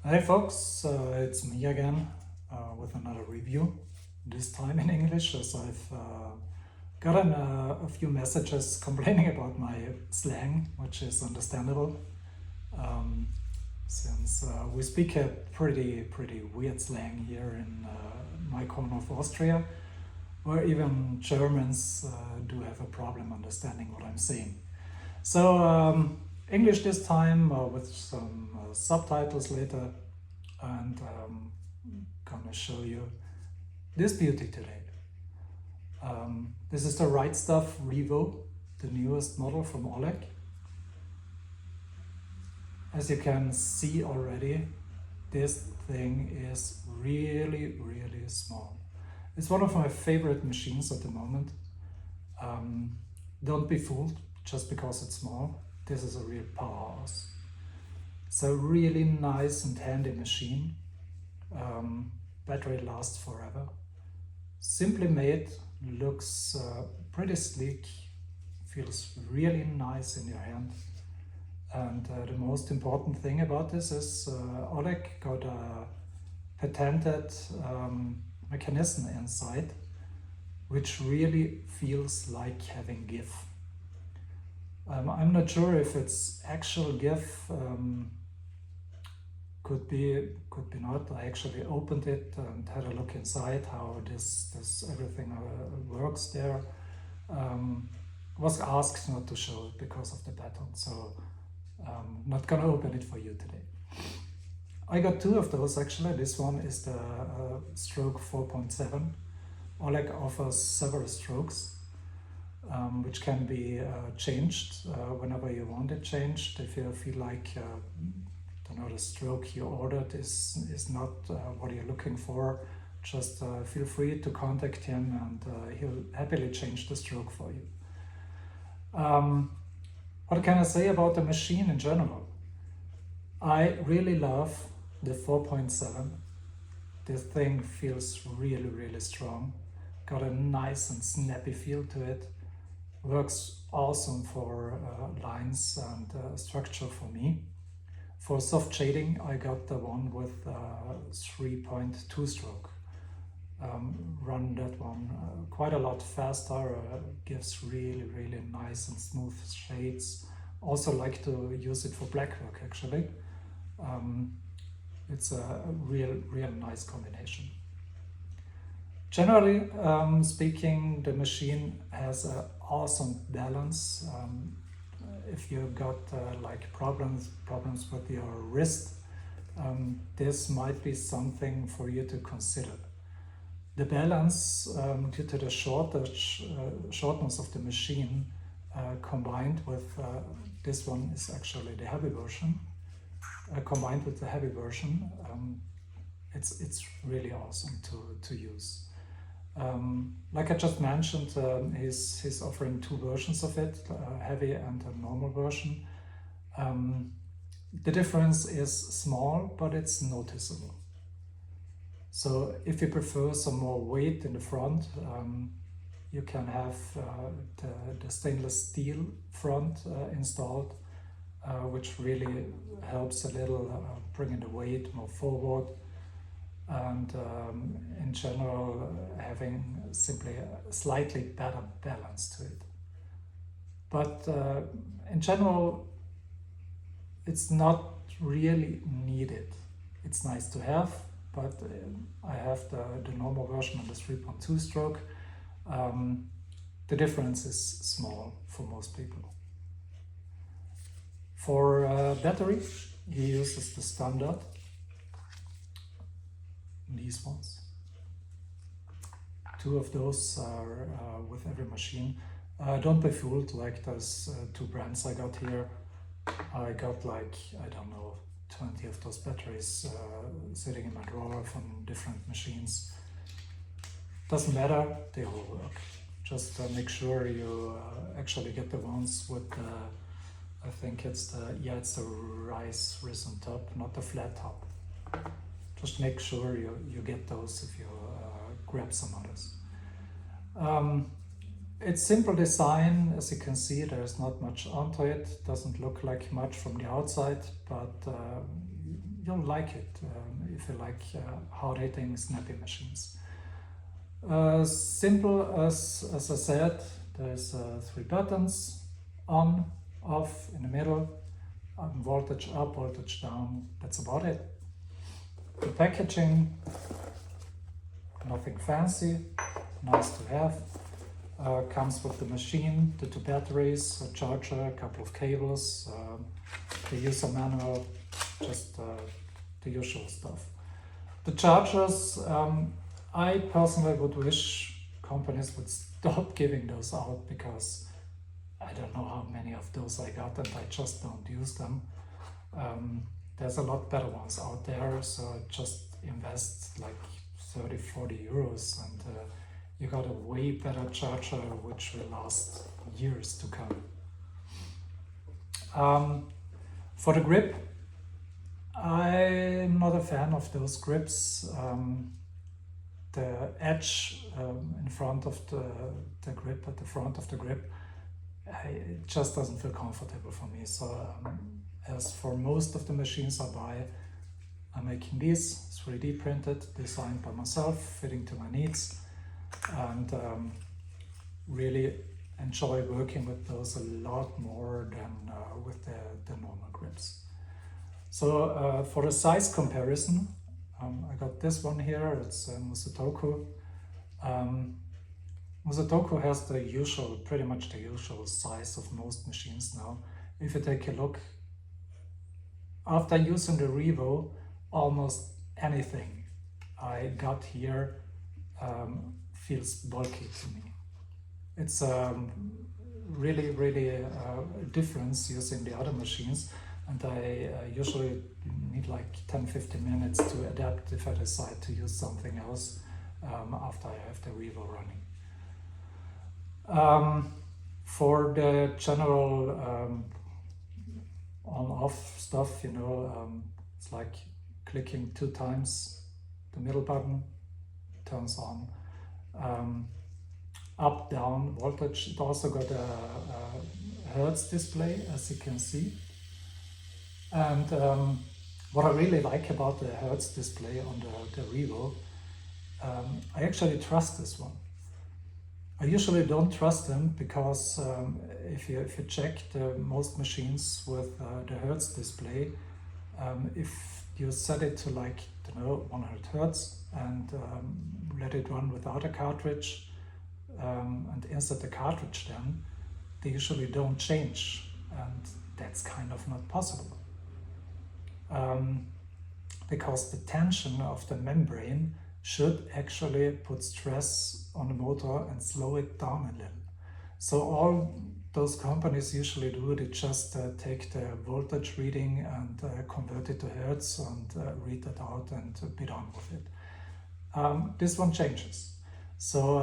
Hey folks, it's me again with another review, this time in English, as I've gotten a few messages complaining about my slang, which is understandable, um, since we speak a pretty weird slang here in my corner of Austria, where even Germans do have a problem understanding what I'm saying. So English this time with some subtitles later, and gonna show you this beauty today. This is the Rightstuff Revo, the newest model from Oleg. As you can see already, this thing is really small. It's one of my favorite machines at the moment. Don't be fooled just because it's small. This is a real powerhouse. It's a really nice and handy machine. Battery lasts forever. Simply made, looks pretty sleek, feels really nice in your hand. And the most important thing about this is Oleg got a patented mechanism inside, which really feels like having GIF. I'm not sure if it's actual GIF, could be not. I actually opened it and had a look inside how this everything works there. Was asked not to show it because of the pattern, so not gonna open it for you today. I got two of those actually. This one is the stroke 4.7. Oleg offers several strokes, which can be changed whenever you want it changed. If you feel like the stroke you ordered is not what you're looking for, just feel free to contact him and he'll happily change the stroke for you. What can I say about the machine in general? I really love the 4.7. This thing feels really strong. Got a nice and snappy feel to it. Works awesome for lines and structure for me. For soft shading, I got the one with 3.2 stroke. Run that one quite a lot faster, gives really nice and smooth shades. Also like to use it for black work actually. It's a real nice combination. Generally speaking, the machine has an awesome balance. If you got like problems with your wrist, this might be something for you to consider. The balance, due to the shortness of the machine, combined with this one is actually the heavy version. Combined with the heavy version, it's really awesome to use. Like I just mentioned, he's offering two versions of it, heavy and a normal version. The difference is small, but it's noticeable. So if you prefer some more weight in the front, you can have the stainless steel front installed, which really helps a little bringing the weight more forward, and in general having simply a slightly better balance to it. But in general, it's not really needed. It's nice to have, but I have the normal version and the 3.2 stroke. The difference is small for most people. For battery, he uses the standard, these ones. Two of those are with every machine. Don't be fooled, like those two brands I got here. I got like, I don't know, 20 of those batteries sitting in my drawer from different machines. Doesn't matter, they all work. Just make sure you actually get the ones with the, I think it's the rice risen top, not the flat top. Just make sure you get those if you grab some others. It's simple design, as you can see. There's not much onto it. Doesn't look like much from the outside, but you'll like it if you like hard-hitting, snappy machines. Simple as I said, there's 3 buttons, on, off, in the middle, voltage up, voltage down, that's about it. The packaging, nothing fancy, nice to have. Comes with the machine, the 2 batteries, a charger, a couple of cables, the user manual, just the usual stuff. The chargers, I personally would wish companies would stop giving those out, because I don't know how many of those I got and I just don't use them. There's a lot better ones out there, so just invest like 30-40 euros and you got a way better charger which will last years to come. For the grip, I'm not a fan of those grips. The edge in front of the grip, at the front of the grip, it just doesn't feel comfortable for me. So as for most of the machines I buy, I'm making these 3D printed, designed by myself, fitting to my needs, and really enjoy working with those a lot more than with the normal grips. So for the size comparison, I got this one here, it's Musutoku. Musutoku has the usual, pretty much the usual size of most machines now. If you take a look, after using the Revo, almost anything I got here feels bulky to me. It's really a difference using the other machines, and I usually need like 10-15 minutes to adapt if I decide to use something else after I have the Revo running. For the general on-off stuff, it's like clicking 2 times the middle button, turns on. Up, down, voltage. It also got a Hertz display, as you can see. And what I really like about the Hertz display on the Revo, I actually trust this one. I usually don't trust them because if you check most machines with the Hertz display, if you set it to like 100 Hertz and let it run without a cartridge and insert the cartridge, then they usually don't change, and that's kind of not possible. Because the tension of the membrane should actually put stress on the motor and slow it down a little. So all those companies usually do, they just take the voltage reading and convert it to Hertz and read that out and be done with it. This one changes. So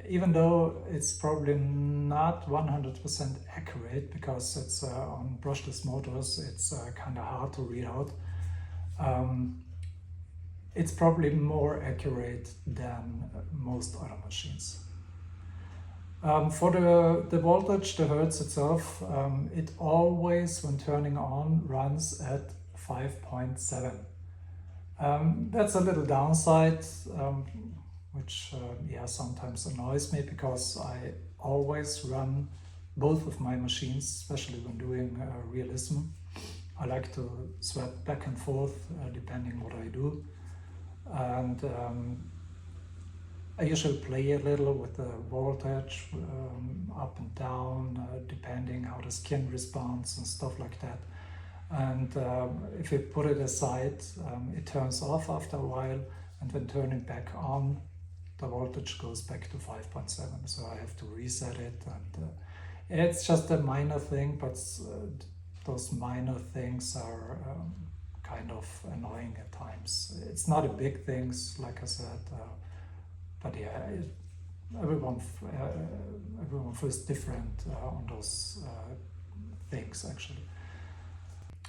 even though it's probably not 100% accurate, because it's on brushless motors, it's kind of hard to read out. It's probably more accurate than most other machines. For the voltage, the Hertz itself, it always, when turning on, runs at 5.7. That's a little downside, which sometimes annoys me, because I always run both of my machines, especially when doing realism. I like to swap back and forth depending what I do. And I usually play a little with the voltage up and down, depending how the skin responds and stuff like that. And if you put it aside, it turns off after a while, and when turning back on, the voltage goes back to 5.7. So I have to reset it, and it's just a minor thing, but those minor things are kind of annoying at times. It's not a big thing, like I said, but yeah, everyone feels different on those things actually.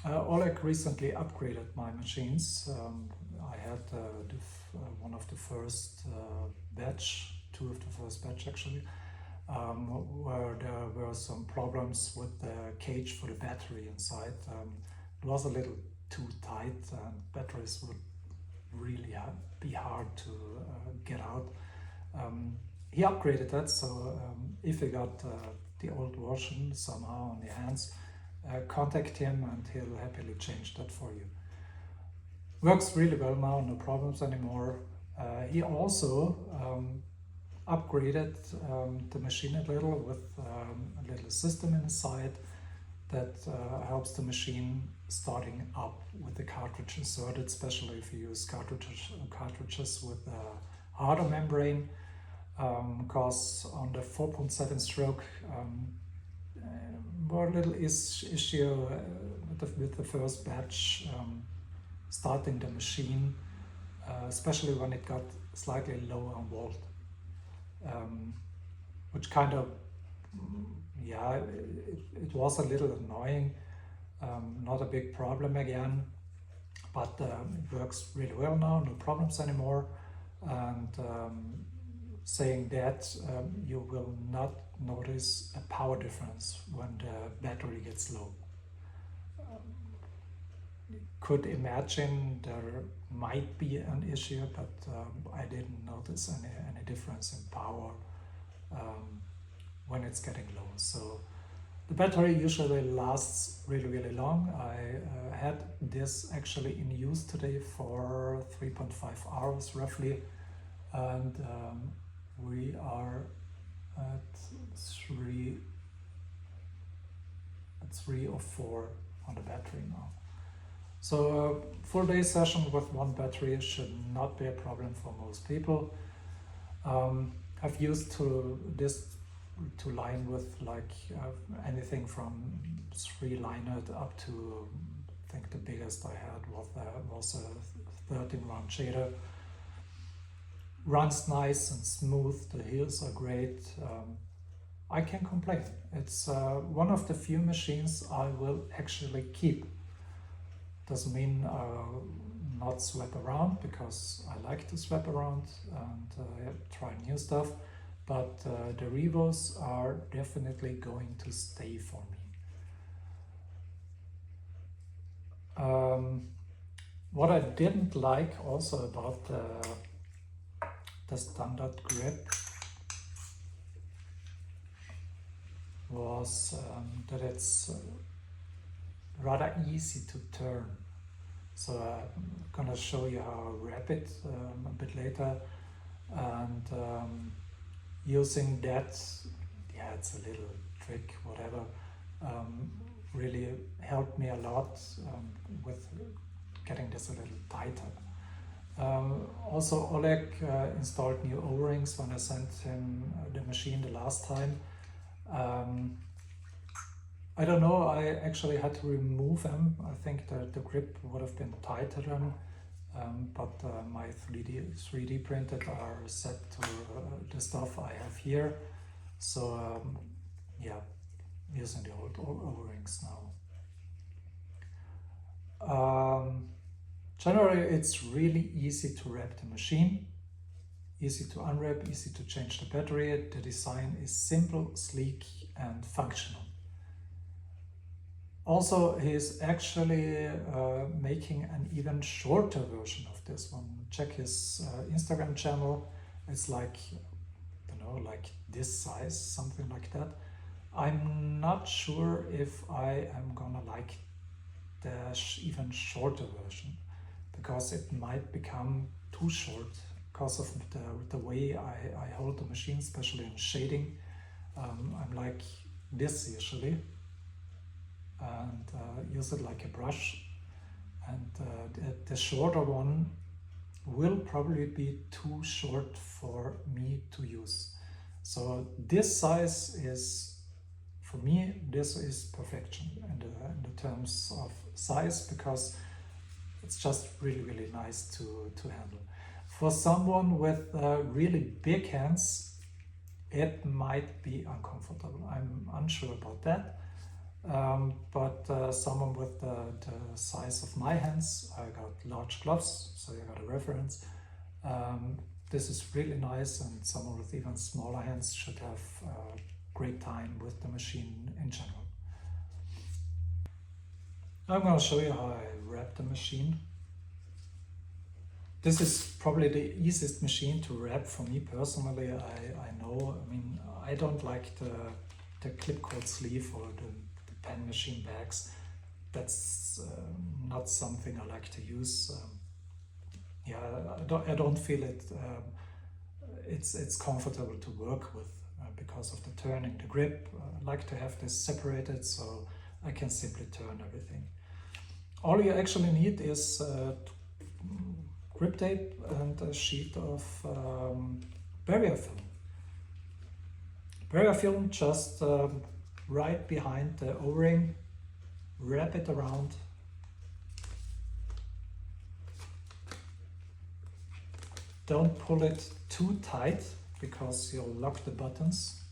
Oleg recently upgraded my machines. I had one of the first batch, 2 of the first batch actually, where there were some problems with the cage for the battery inside. It was a little too tight and batteries would really be hard to get out. He upgraded that, so if you got the old version somehow on your hands, contact him and he'll happily change that for you. Works really well now, no problems anymore. He also upgraded the machine a little with a little system inside that helps the machine starting up with the cartridge inserted, especially if you use cartridges with a harder membrane, because on the 4.7 stroke were a little issue with the first batch starting the machine, especially when it got slightly low on volt, which kind of, yeah, it was a little annoying. Not a big problem again, but it works really well now, no problems anymore. And saying that, you will not notice a power difference when the battery gets low. Could imagine there might be an issue, but I didn't notice any difference in power when it's getting low. So the battery usually lasts really long. I had this actually in use today for 3.5 hours roughly, and we are at 3 or 4 on the battery now. So a full day session with one battery should not be a problem for most people. I've used this to line with like anything from 3-liner up to, I think the biggest I had was a 13-round shader. Runs nice and smooth, the heels are great. I can't complain. It's one of the few machines I will actually keep. Doesn't mean not swap around, because I like to swap around and try new stuff, but the Revos are definitely going to stay for me. What I didn't like also about the standard grip was that it's rather easy to turn. So I'm gonna show you how I wrap it a bit later, and using that, yeah, it's a little trick, whatever, really helped me a lot with getting this a little tighter. Also, Oleg installed new O-rings when I sent him the machine the last time. I don't know, I actually had to remove them. I think the grip would have been tighter then, but my 3D printed are set to the stuff I have here. So yeah, using the old O-rings now. Generally, it's really easy to wrap the machine, easy to unwrap, easy to change the battery. The design is simple, sleek and functional. Also, he's actually making an even shorter version of this one. Check his Instagram channel. It's like, you know, like this size, something like that. I'm not sure if I am gonna like the even shorter version, because it might become too short because of the way I hold the machine, especially in shading. I'm like this usually, and use it like a brush, and the shorter one will probably be too short for me to use. So this size is, for me, this is perfection in the terms of size, because it's just really nice to handle. For someone with really big hands, it might be uncomfortable. I'm unsure about that. But someone with the size of my hands, I got large gloves, so you got a reference. This is really nice, and someone with even smaller hands should have a great time with the machine in general. I'm going to show you how I wrap wrap the machine. This is probably the easiest machine to wrap for me personally. I know, I mean, I don't like the clip cord sleeve or the pen machine bags. That's not something I like to use. Yeah, I don't feel it. It's comfortable to work with because of the turning. The grip, I like to have this separated so I can simply turn everything. All you actually need is grip tape and a sheet of barrier film. Barrier film just right behind the O-ring, wrap it around. Don't pull it too tight because you'll lock the buttons,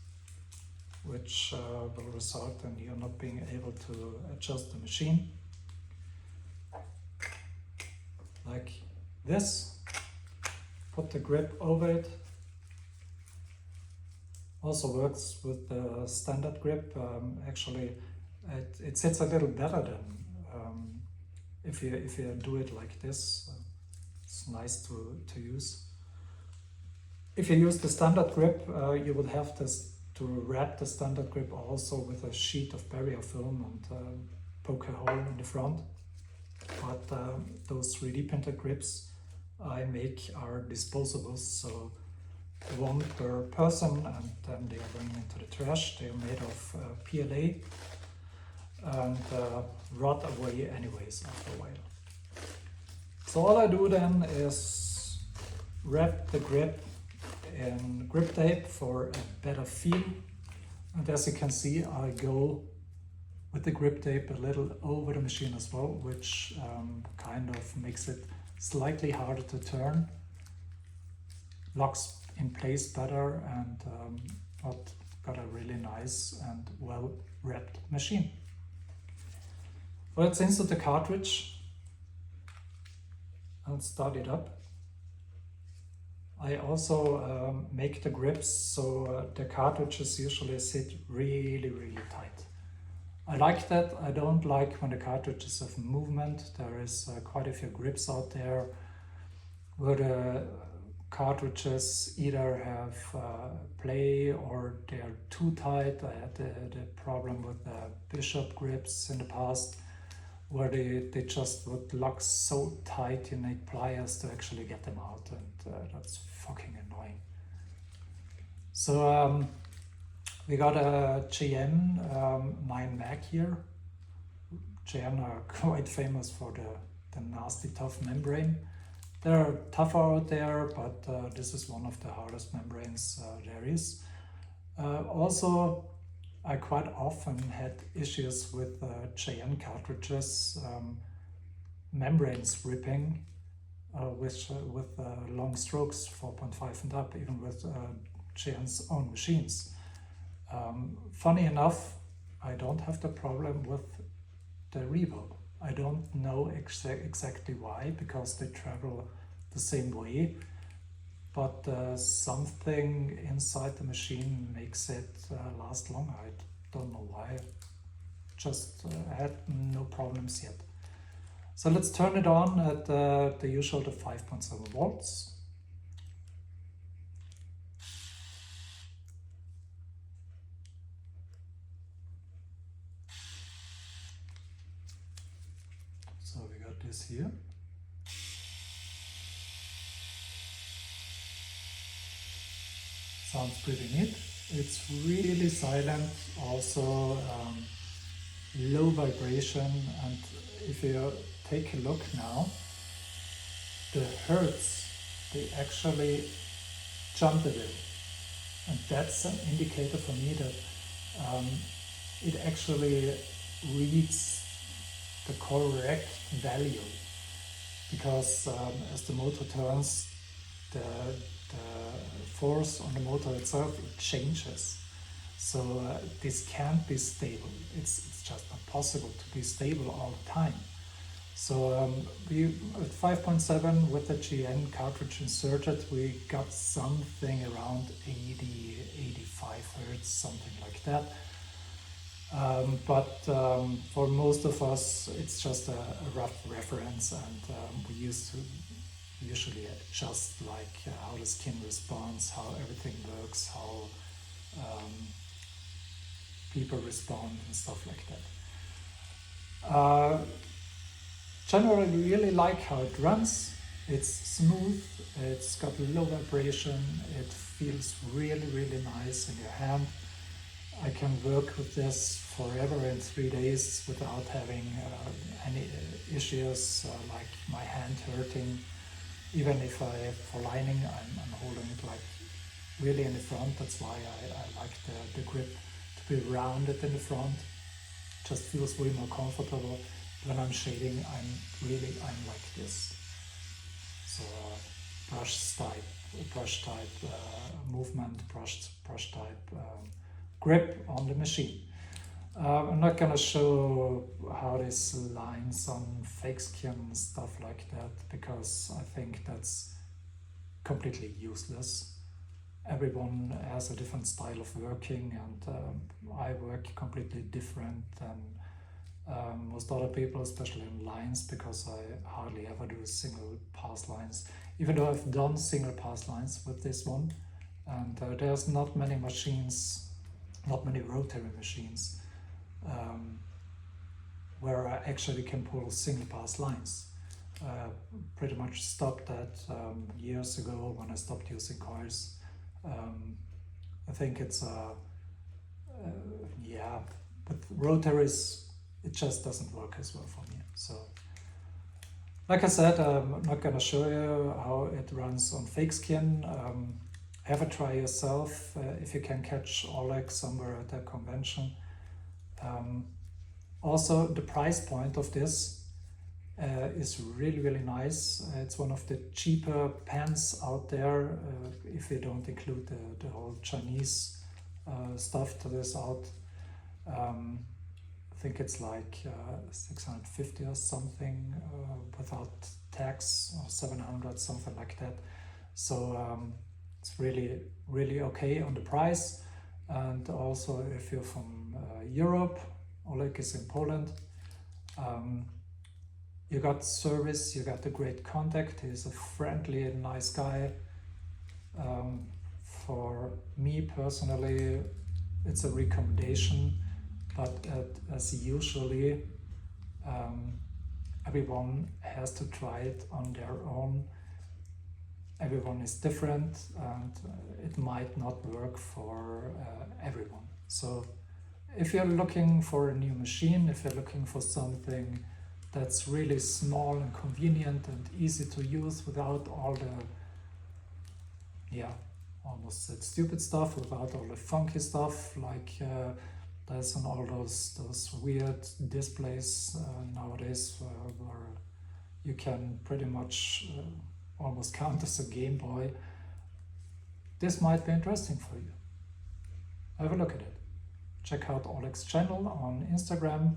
which will result in you not being able to adjust the machine. Like this. Put the grip over it. Also works with the standard grip. Actually, it sits a little better than if you do it like this. It's nice to use. If you use the standard grip, you would have this to wrap the standard grip also with a sheet of barrier film and poke a hole in the front. But those 3D printed grips I make are disposable, so one per person, and then they are going into the trash. They are made of PLA and rot away anyways after a while. So all I do then is wrap the grip in grip tape for a better feel, and as you can see I go with the grip tape a little over the machine as well, which kind of makes it slightly harder to turn, locks in place better, and got a really nice and well wrapped machine. Let's insert the cartridge and start it up. I also make the grips so the cartridges usually sit really tight. I like that. I don't like when the cartridges have movement. There is quite a few grips out there where the cartridges either have play or they are too tight. I had the problem with the Bishop grips in the past where they just would lock so tight you need pliers to actually get them out, and that's fucking annoying. So we got a GN 9 Mag here. GN are quite famous for the nasty tough membrane. They're tougher out there, but this is one of the hardest membranes there is. Also, I quite often had issues with JN cartridges, membranes ripping with long strokes, 4.5 and up, even with JN's own machines. Funny enough, I don't have the problem with the Revo. I don't know exactly why, because they travel the same way, but something inside the machine makes it last longer. I don't know why. Just had no problems yet. So let's turn it on at the usual 5.7 volts. So we got this here. Sounds pretty neat. It's really silent, also low vibration, and if you take a look now, the hertz, they actually jump a little, and that's an indicator for me that it actually reads the correct value, because as the motor turns, the force on the motor itself, it changes. So this can't be stable. It's just not possible to be stable all the time. So we at 5.7 with the GN cartridge inserted, we got something around 80, 85 hertz, something like that. But for most of us, it's just a rough reference, and we used to usually just like how the skin responds, how everything works, how um, people respond, and stuff like that. Generally, really like how it runs. It's smooth, it's got low vibration, it feels really, really nice in your hand. I can work with this forever in 3 days without having any issues like my hand hurting. Even if for lining, I'm holding it like really in the front. That's why I like the grip to be rounded in the front. Just feels way more comfortable. When I'm shading, I'm like this. So brush type movement, brush type grip on the machine. I'm not gonna show how this lines on fake skin and stuff like that, because I think that's completely useless. Everyone has a different style of working, and I work completely different than most other people, especially in lines, because I hardly ever do single pass lines, even though I've done single pass lines with this one. And there's not many machines, not many rotary machines where I actually can pull single pass lines. Pretty much stopped that years ago when I stopped using coils. I think it's yeah, but rotaries, it just doesn't work as well for me. So like I said, I'm not gonna show you how it runs on fake skin. Have a try yourself if you can catch Oleg somewhere at a convention. Also, the price point of this is really, really nice. It's one of the cheaper pens out there, if you don't include the whole Chinese stuff that is out. I think it's like 650 or something without tax, or 700, something like that. So it's really, really okay on the price. And also, if you're from Europe, Oleg is in Poland, you got service, you got a great contact. He's a friendly and nice guy. For me personally, it's a recommendation, but as usually, everyone has to try it on their own. Everyone is different, and it might not work for everyone. So if you're looking for a new machine, if you're looking for something that's really small and convenient and easy to use without all the, almost that stupid stuff, without all the funky stuff, like there's on all those weird displays nowadays where you can pretty much almost count as a Game Boy. This might be interesting for you. Have a look at it. Check out Oleg's channel on Instagram.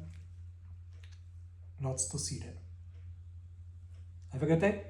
Lots to see there. Have a good day.